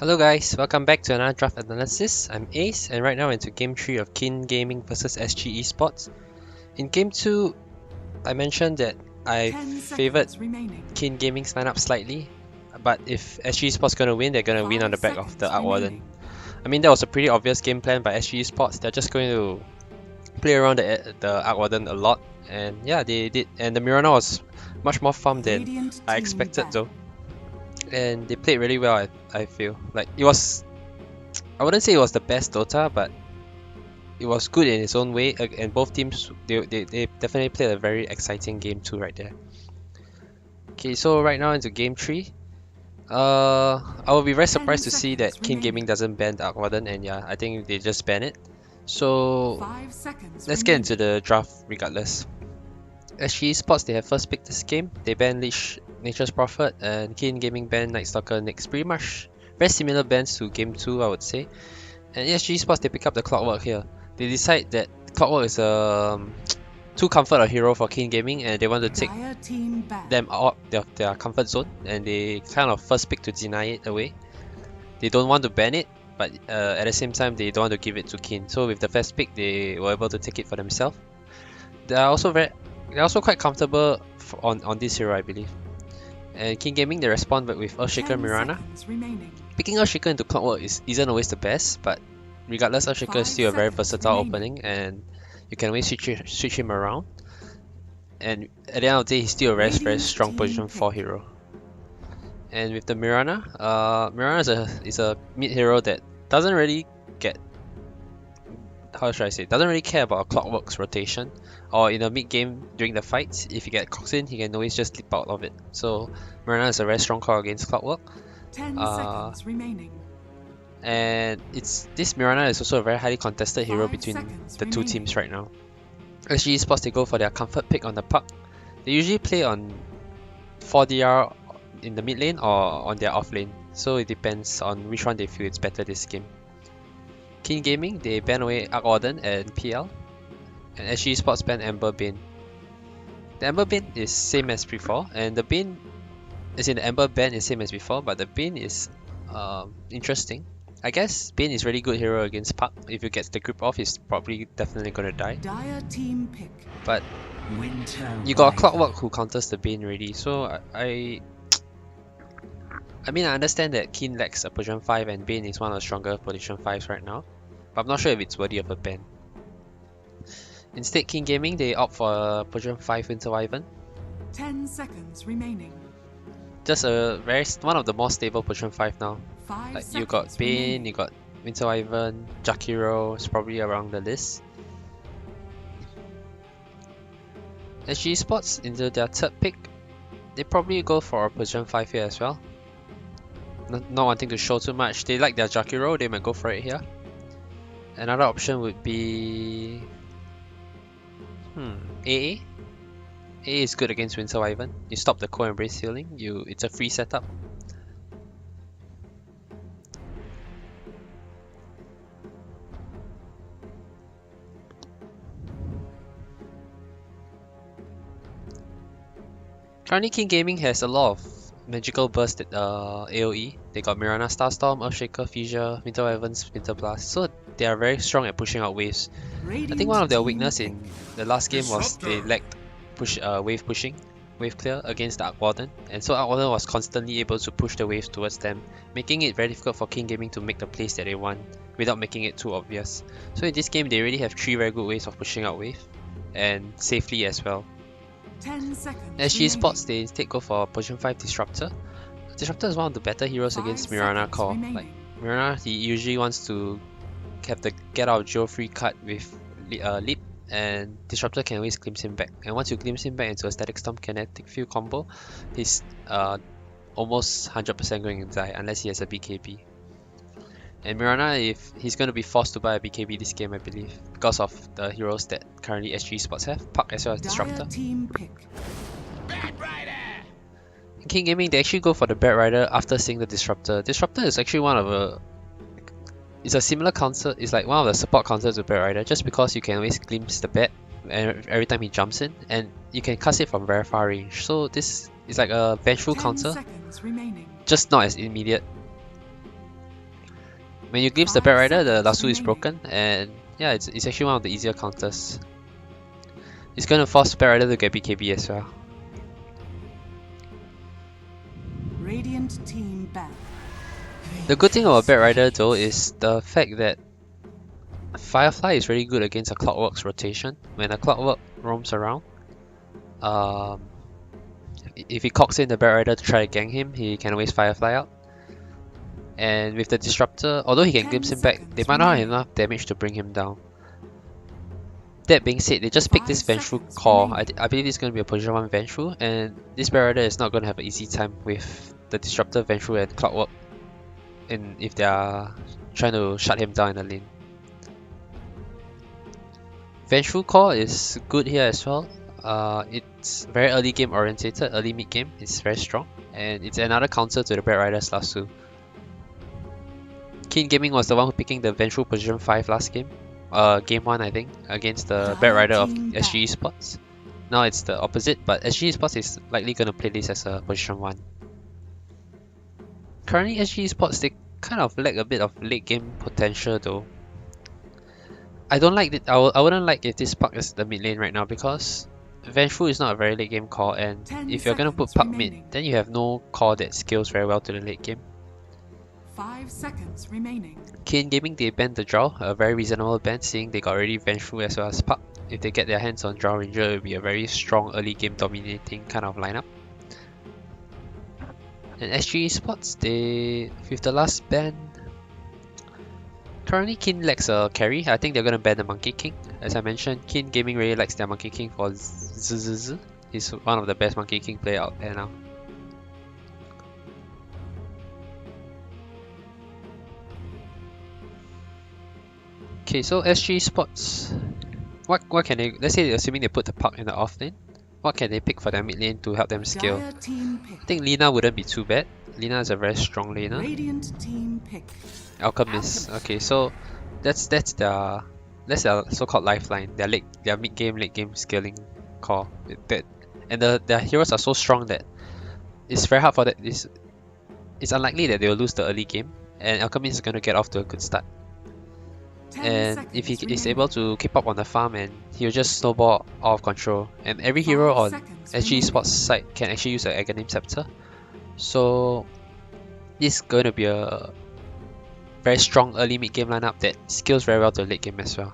Hello guys, welcome back to another draft analysis. I'm Ace and right now we're into game 3 of Kin Gaming versus SG Esports. In game 2, I mentioned that I favored Kin Gaming's lineup slightly, but if SG Esports gonna win, they're gonna win on the back of the Arc Warden. I mean, that was a pretty obvious game plan by SG Esports. They're just going to play around the Arc Warden a lot, and yeah, they did. And the Mirana was much more fun than I expected though. And they played really well, I feel. Like, it was... I wouldn't say it was the best Dota, but it was good in its own way, and both teams, they definitely played a very exciting game too right there. Okay, so right now into game 3. I will be very surprised to see that King Gaming doesn't ban the Arc Warden, and yeah, I think they just ban it. So, let's get into the draft regardless. SG Esports, they have first picked this game. They ban Nature's Prophet, and Kin Gaming ban Night Stalker next. Pretty much very similar bans to game 2, I would say. And SG Esports, they pick up the Clockwork here. They decide that Clockwork is too comfort a hero for Kin Gaming, and they want to take them out of their comfort zone, and they kind of first pick to deny it away. They don't want to ban it, but at the same time they don't want to give it to Kin. So with the first pick, they were able to take it for themselves. They're also quite comfortable on this hero, I believe. And King Gaming, they respond with Earthshaker Mirana. Picking Earthshaker into Clockwork isn't always the best, but regardless, Earthshaker is still a very versatile opening, and you can always switch him around. And at the end of the day, he's still a very strong position 4 hero. And with the Mirana, Mirana is a mid hero that doesn't really get... how should I say? Doesn't really care about Clockwork's rotation, or in a mid game during the fights, if he gets cocked in, he can always just slip out of it. So Mirana is a very strong call against Clockwork. 10 seconds remaining. And this Mirana is also a very highly contested hero between the two teams right now. SG Esports, they go for their comfort pick on the puck. They usually play on 4DR in the mid lane or on their off lane, so it depends on which one they feel it's better this game. King Gaming, they ban away Arc Warden and PL, and SG Esports ban Ember Bane. The Ember Bane is same as before, and the Bane, as in the Ember ban is same as before, but the Bane is interesting. I guess Bane is really good hero against Puck. If you get the grip off, he's probably definitely gonna die. Team pick. But you got a Clockwork who counters the Bane already, so I mean, I understand that Keen lacks a position 5 and Bane is one of the stronger position 5s right now, but I'm not sure if it's worthy of a ban. Instead, King Gaming, they opt for a position 5 Winter Wyvern. 10 seconds remaining. Just one of the more stable position 5 now. Like, you got Bane, you got Winter Wyvern, Jakiro is probably around the list. SG Esports, into their third pick, they probably go for a position 5 here as well. Not wanting to show too much. They like their Jakiro, they might go for it here. Another option would be... AA? AA is good against Winter Wyvern. You stop the co-embrace healing, it's a free setup. Currently, King Gaming has a lot of magical burst at AoE. They got Mirana Starstorm, Earthshaker, Fissure, Winter Wyvern's Winter Blast, so they are very strong at pushing out waves. I think one of their weakness in the last game was they lacked wave pushing, wave clear against the Arc Warden, and so Arc Warden was constantly able to push the waves towards them, making it very difficult for King Gaming to make the plays that they want without making it too obvious. So in this game, they really have 3 very good ways of pushing out wave, and safely as well. 10 seconds. SG Esports, they instead go for position 5 Disruptor. Disruptor is one of the better heroes against Mirana core. Like, Mirana, he usually wants to have the get out of jail free card with Leap, and Disruptor can always glimpse him back. And once you glimpse him back into a Static Storm Kinetic Field combo, he's almost 100% going to die unless he has a BKB. And Mirana, if he's going to be forced to buy a BKB this game, I believe, because of the heroes that currently SG Esports have, Puck as well as Disruptor. Team pick. In King Gaming, they actually go for the Bat Rider after seeing the Disruptor. Disruptor is actually it's a similar counter, it's like one of the support counters to Bat Rider, just because you can always glimpse the Bat every time he jumps in, and you can cast it from very far range. So this is like a vengeful counter, just not as immediate. When you glimpse the Bat 5 Rider, the seconds lasso is remaining. broken, and yeah, it's actually one of the easier counters. It's gonna force Bat Rider to get BKB as well. Radiant team ban. The good thing about Bat Rider though is the fact that Firefly is really good against a Clockwork's rotation. When a Clockwork roams around, if he cocks in the Bat Rider to try to gang him, he can always Firefly out. And with the Disruptor, although he can 10 glimpse him back, seconds they might not have remaining. enough damage to bring him down. That being said, they just picked 5 this Vengeful seconds Core. remaining. I believe it's going to be a position 1 Vengeful, and this Bat Rider is not going to have an easy time with the Disruptor, Vengeful, and Clockwork if they are trying to shut him down in the lane. Vengeful Core is good here as well. It's very early game orientated, early mid game. It's very strong, and it's another counter to the Bat Rider's lasso. Keen Gaming was the one who picking the Vengeful position 5 last game. Game 1 I think, against the Bat Rider of SG Esports. Now it's the opposite, but SG Esports is likely going to play this as a position 1. Currently SG Esports, they kind of lack a bit of late game potential though. I don't like it. I wouldn't like if this Puck is the mid lane right now, because Vengeful is not a very late game core, and 10 if you're gonna put seconds Puck remaining. mid, then you have no core that scales very well to the late game. 5 seconds remaining. Keen Gaming, they banned the Drow, a very reasonable ban, seeing they got already Vengeful as well as Puck. If they get their hands on Drow Ranger, it will be a very strong early game dominating kind of lineup. And SG Esports, with the last ban, currently Keen lacks a carry. I think they're gonna ban the Monkey King. As I mentioned, Keen Gaming really likes their Monkey King for ZZZ. He's one of the best Monkey King player out there now. Okay, so SG Sports, what can they, let's say assuming they put the Puck in the off lane, what can they pick for their mid lane to help them scale? Dire team pick. I think Lina wouldn't be too bad. Lina is a very strong laner. Radiant team pick. Alchemist. Okay, so that's their so-called lifeline. Their mid game, late game scaling core. And their heroes are so strong that it's very hard for that. It's unlikely that they will lose the early game, and Alchemist is going to get off to a good start. 10 And if he seconds is remaining. able to keep up on the farm, and he'll just snowball out of control. And every hero 5 on seconds SG remaining. Sports side can actually use an Aghanim Scepter. So this is going to be a very strong early mid game lineup that scales very well to the late game as well.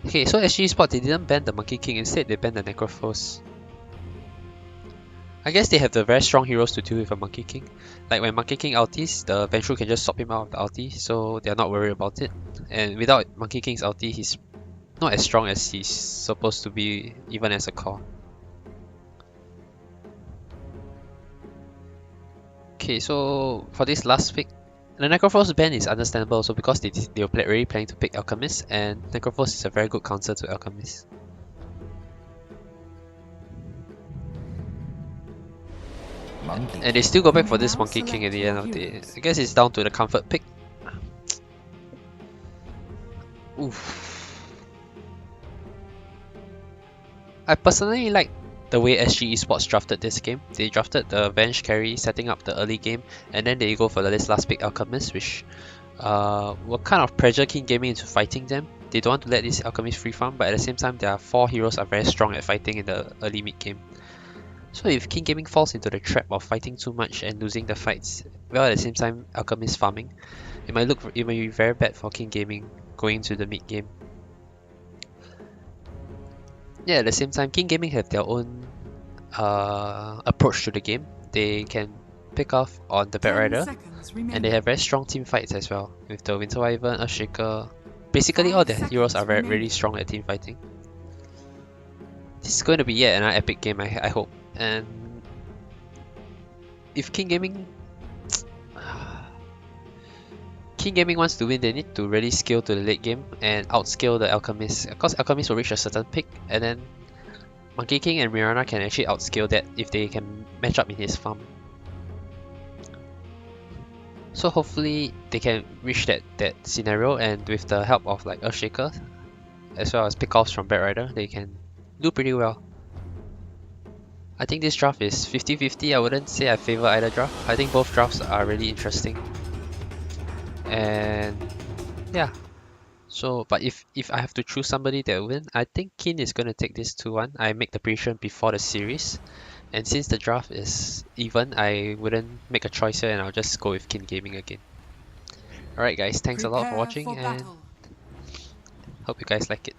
Okay, so SG Sports, they didn't ban the Monkey King, instead they banned the Necrophos. I guess they have the very strong heroes to deal with a Monkey King. Like when Monkey King ultis, the Vengeful can just swap him out of the ulti, so they're not worried about it. And without Monkey King's ulti, he's not as strong as he's supposed to be, even as a core. Okay, so for this last pick, the Necrophos ban is understandable also because they were already planning to pick Alchemist, and Necrophos is a very good counter to Alchemist. And they still go back for this Monkey King at the end of the day. I guess it's down to the comfort pick. Oof. I personally like the way SG Esports drafted this game. They drafted the Venge carry, setting up the early game, and then they go for this last pick Alchemist, which will kind of pressure King Gaming into fighting them. They don't want to let this Alchemist free farm, but at the same time their 4 heroes are very strong at fighting in the early mid game. So if King Gaming falls into the trap of fighting too much and losing the fights, while at the same time Alchemist farming, it might be very bad for King Gaming going to the mid game. Yeah, at the same time, King Gaming have their own approach to the game. They can pick off on the Bat 10 Rider, seconds and remaining. they have very strong team fights as well with the Winter Wyvern, Earthshaker. Basically, all the 5 heroes are seconds really strong at team fighting. This is going to be yet another epic game, I hope. And if King Gaming wants to win, they need to really scale to the late game and outscale the Alchemist. Of course, Alchemist will reach a certain peak, and then Monkey King and Mirana can actually outscale that if they can match up in his farm. So hopefully they can reach that scenario, and with the help of like Earthshaker, as well as pickoffs from Bat Rider, they can do pretty well. I think this draft is 50-50. I wouldn't say I favor either draft. I think both drafts are really interesting. And yeah. So, but if I have to choose somebody that will win, I think Kin is going to take this 2-1. I make the prediction before the series. And since the draft is even, I wouldn't make a choice here and I'll just go with Kin Gaming again. Alright guys, thanks a lot for Prepare watching for and battle. hope you guys like it.